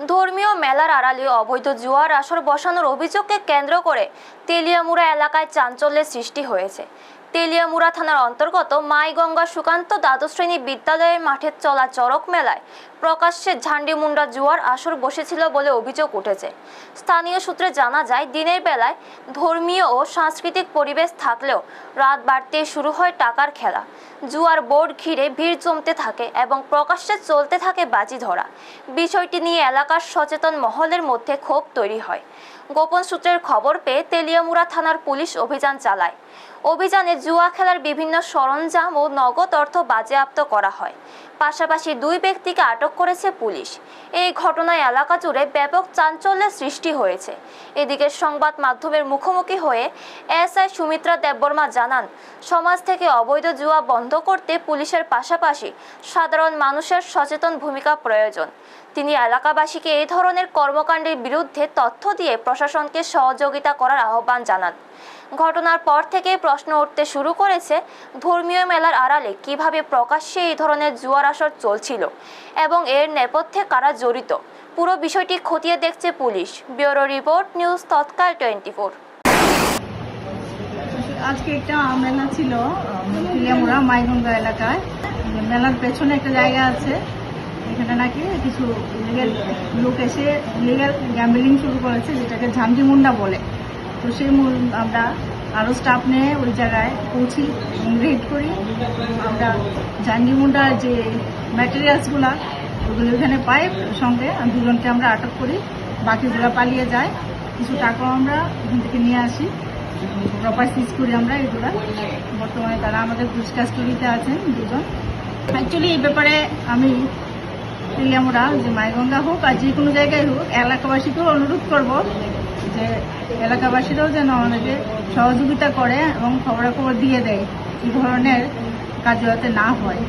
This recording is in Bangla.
ধর্মীয় মেলার আড়ালে অবৈধ জুয়ার আসর বসানোর অভিযোগকে কেন্দ্র করে তেলিয়ামুড়া এলাকায় চাঞ্চল্যের সৃষ্টি হয়েছে। তেলিয়ামুড়া থানার অন্তর্গত মাইগঙ্গা সুকান্ত দ্বাদশ শ্রেণী বিদ্যালয়ের মাঠে চলা চড়ক মেলায় প্রকাশ্যে ঝান্ডিমুন্ডা জুয়ার আসর বসেছিল বলে অভিযোগ উঠেছে। স্থানীয় সূত্রে জানা যায়, দিনের বেলায় ধর্মীয় ও সাংস্কৃতিক পরিবেশ থাকলেও রাত বাড়তেই শুরু হয় টাকার খেলা। জুয়ার বোর্ড ঘিরে ভিড় জমতে থাকে এবং প্রকাশ্যে চলতে থাকে বাজি ধরা। বিষয়টি নিয়ে এলাকার সচেতন মহলের মধ্যে ক্ষোভ তৈরি হয়। গোপন সূত্রের খবর পেয়ে তেলিয়ামুড়া থানার পুলিশ অভিযান চালায়। অভিযানে জুয়া খেলার বিভিন্ন সরঞ্জাম ও নগদ অর্থ বাজেয়াপ্ত করা হয়। পাশাপাশি 2 ব্যক্তিকে আটক করেছে পুলিশ। এই ঘটনায় এলাকা জুড়ে ব্যাপক চাঞ্চল্যের সৃষ্টি হয়েছে। এদিকে সংবাদ মাধ্যমের মুখোমুখি হয়ে এসআই সুমিত্রা দেববর্মা জানান, সমাজ থেকে অবৈধ জুয়া বন্ধ করতে পুলিশের পাশাপাশি সাধারণ মানুষের সচেতন ভূমিকা প্রয়োজন। তিনি এলাকাবাসীকে এই ধরনের কর্মকাণ্ডের বিরুদ্ধে তথ্য দিয়ে প্রশাসনকে সহযোগিতা করার আহ্বান জানান। ঘটনার পর থেকে প্রশ্ন উঠতে শুরু করেছে, ধর্মীয় মেলার আড়ালে কিভাবে প্রকাশ্যে এই ধরনের জুয়ার আসর চলছিল এবং এর নেপথ্যে কারা জড়িত। পুরো বিষয়টি খতিয়ে দেখছে পুলিশ। ব্যুরো রিপোর্ট, নিউজ তৎকাল 24। আজকে একটা মেলা ছিল তেলিয়ামুড়া মাইগঙ্গা এলাকায়। মেলার পেছনে একটা জায়গা আছে, এখানে নাকি কিছু ইলিগাল লোক এসে ইলিগাল গ্যাম্বলিং শুরু করেছে, যেটাকে ঝান্ডিমুন্ডা বলে। তো সেই আমরা আরও স্টাফ নিয়ে ওই জায়গায় পৌঁছি, রেড করি। আমরা ঝান্ডিমুন্ডার যে ম্যাটেরিয়ালসগুলো ওগুলো ওখানে পাই, সঙ্গে 2 জনকে আমরা আটক করি, বাকিগুলো পালিয়ে যায়। কিছু টাকাও আমরা ওখান থেকে নিয়ে আসি, প্রপার সিজ করি আমরা এগুলা। বর্তমানে তারা আমাদের পুলিশ কাস্টডিতে আছেন 2 জন। অ্যাকচুয়ালি এই ব্যাপারে আমি তেলিয়ামুড়া যে মাইগঙ্গা হোক আর যে কোনো জায়গায় হোক, এলাকাবাসীকেও অনুরোধ করব যে এলাকাবাসীরাও যেন আমাদেরকে সহযোগিতা করে এবং খবরাখবর দিয়ে দেয় এই ধরনের কাজ যাতে না হয়।